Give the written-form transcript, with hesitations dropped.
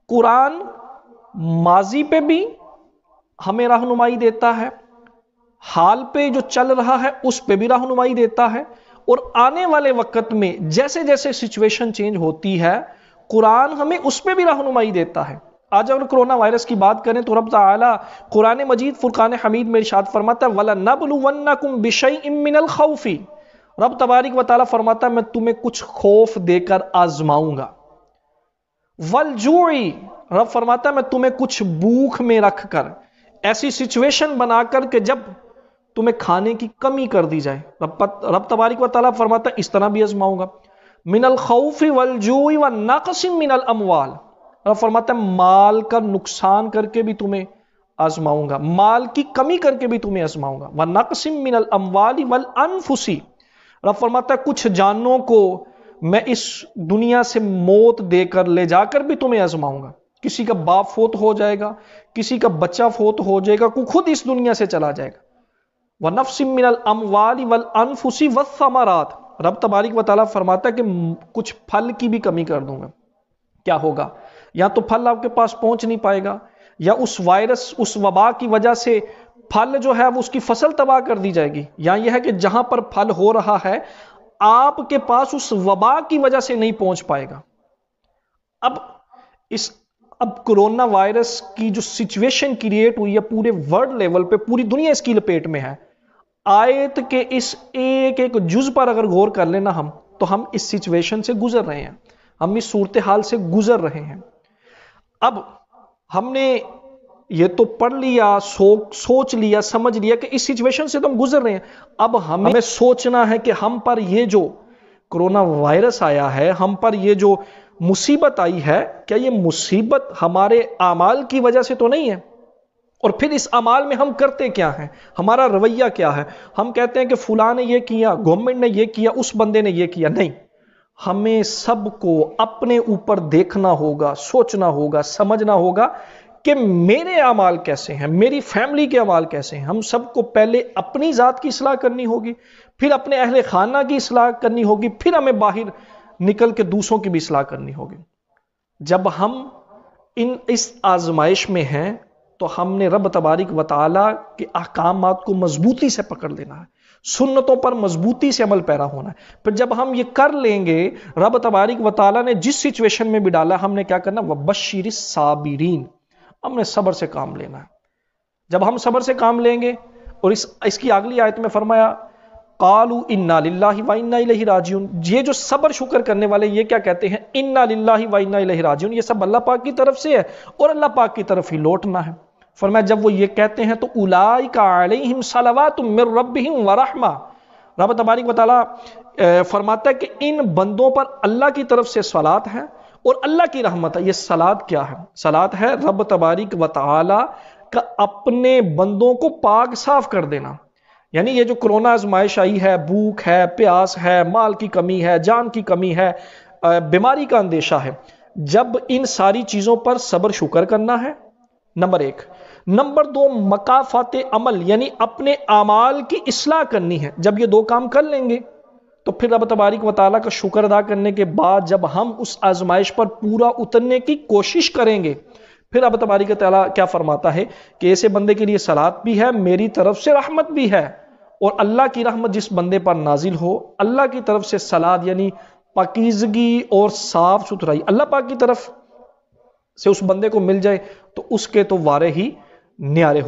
قرآن ماضی پہ بھی ہمیں رہنمائی دیتا ہے، حال پہ جو چل رہا ہے اس پہ بھی رہنمائی دیتا ہے، اور آنے والے وقت میں جیسے جیسے سچویشن چینج ہوتی ہے قرآن ہمیں اس پہ بھی رہنمائی دیتا ہے۔ آج اگر کرونا وائرس کی بات کریں تو رب تعالی قرآن مجید فرقان حمید میں ارشاد فرماتا ہے وَلَنَبْلُوَنَّكُمْ بِشَيْءٍ مِّنَ الْخَوْفِ، رب تبارک و تعالیٰ فرماتا ہے میں تمہیں کچھ خوف دے کر آزماؤں گا، وَالْجُوعِ، رب فرماتا ہے میں تمہیں کچھ بھوک میں رکھ کر، ایسی سچویشن بنا کر کہ جب تمہیں کھانے کی کمی کر دی جائے، رب تبارک و تعالیٰ فرماتا ہے اس طرح بھی آزماؤں گا، من الخوف والجوع والنقص من الاموال، رب فرماتا ہے مال کا نقصان کر کے بھی تمہیں آزماؤں گا، مال کی کمی کر کے بھی تمہیں آزماؤں گا، والنقص من الاموال والانفس، رب فرماتا ہے کچھ جانوں کو میں اس دنیا سے موت دے کر لے جا کر بھی تمہیں آزماؤں گا، کسی کا باپ فوت ہو جائے گا، کسی کا بچہ فوت ہو جائے گا، کوئی خود اس دنیا سے چلا جائے گا، وَنَفْسٍ مِّنَ الْأَمْوَالِ وَالْأَنفُسِ وَالثَّمَرَاتِ، رب تبارک و تعالیٰ فرماتا ہے کہ کچھ پھل کی بھی کمی کر دوں گا۔ کیا ہوگا؟ یا تو پھل آپ کے پاس پہنچ نہیں پائے گا، یا اس وائرس اس وبا کی وجہ سے پھل جو ہے وہ اس کی فصل تباہ کر دی جائے گی، یا یہ ہے کہ جہاں پر پھل ہو رہا ہے آپ کے پاس اس وبا کی وجہ سے نہیں پہنچ پائے گا۔ اب کرونا وائرس کی جو سچویشن کریٹ ہوئی ہے پورے ورلڈ لیول پہ، پوری دنیا اس کی لپیٹ میں ہے، آیت کے اس ایک ایک جز پر اگر غور کر لینا ہم تو ہم اس سچویشن سے گزر رہے ہیں، ہم اس صورتحال سے گزر رہے ہیں۔ اب ہم نے یہ تو پڑھ لیا، سوچ لیا، سمجھ لیا کہ اس سچویشن سے تو ہم گزر رہے ہیں، اب ہمیں سوچنا ہے کہ ہم پر یہ جو کرونا وائرس آیا ہے، ہم پر یہ جو مصیبت آئی ہے، کیا یہ مصیبت ہمارے اعمال کی وجہ سے تو نہیں ہے؟ اور پھر اس اعمال میں ہم کرتے کیا ہیں، ہمارا رویہ کیا ہے؟ ہم کہتے ہیں کہ فلاں نے یہ کیا، گورنمنٹ نے یہ کیا، اس بندے نے یہ کیا، نہیں، ہمیں سب کو اپنے اوپر دیکھنا ہوگا، سوچنا ہوگا، سمجھنا ہوگا کہ میرے اعمال کیسے ہیں، میری فیملی کے اعمال کیسے ہیں۔ ہم سب کو پہلے اپنی ذات کی اصلاح کرنی ہوگی، پھر اپنے اہل خانہ کی اصلاح کرنی ہوگی، پھر ہمیں باہر نکل کے دوسروں کی بھی اصلاح کرنی ہوگی۔ جب ہم اس آزمائش میں ہیں تو ہم نے رب تبارک و تعالیٰ کے احکامات کو مضبوطی سے پکڑ لینا ہے، سنتوں پر مضبوطی سے عمل پیرا ہونا ہے۔ پھر جب ہم یہ کر لیں گے، رب تبارک و تعالیٰ نے جس سچویشن میں بھی ڈالا ہم نے کیا کرنا؟ وَبَشِّرِ الصَّابِرِينَ، ہم نے صبر سے کام لینا ہے۔ جب ہم صبر سے کام لیں گے، اور اس کی اگلی آیت میں فرمایا قالوا انا للہ و انا الیہ راجعون، یہ جو صبر شکر کرنے والے یہ کیا کہتے ہیں؟ انا للہ و انا الیہ راجعون، یہ سب اللہ پاک کی طرف سے ہے اور اللہ پاک کی طرف ہی لوٹنا ہے۔ فرمایا جب وہ یہ کہتے ہیں تو اولئک علیہم صلوات من ربہم ورحمہ، رب تبارک و تعالیٰ فرماتا ہے کہ ان بندوں پر اللہ کی طرف سے صلات ہے اور اللہ کی رحمت ہے۔ یہ صلات کیا ہے؟ صلات ہے رب تبارک و تعالیٰ کا اپنے بندوں کو پاک صاف کر دینا۔ یعنی یہ جو کرونا آزمائش آئی ہے، بھوک ہے، پیاس ہے، مال کی کمی ہے، جان کی کمی ہے، بیماری کا اندیشہ ہے، جب ان ساری چیزوں پر صبر شکر کرنا ہے، نمبر 1۔ نمبر 2، مکافات عمل، یعنی اپنے اعمال کی اصلاح کرنی ہے۔ جب یہ 2 کام کر لیں گے تو پھر رب تبارک و تعالیٰ کا شکر ادا کرنے کے بعد جب ہم اس آزمائش پر پورا اترنے کی کوشش کریں گے، پھر رب تبارک و تعالیٰ کیا فرماتا ہے کہ ایسے بندے کے لیے صلات بھی ہے، میری طرف سے رحمت بھی ہے، اور اللہ کی رحمت جس بندے پر نازل ہو، اللہ کی طرف سے صلات یعنی پاکیزگی اور صاف ستھرائی اللہ پاک کی طرف سے اس بندے کو مل جائے تو اس کے تو وارے ہی نیارے ہو۔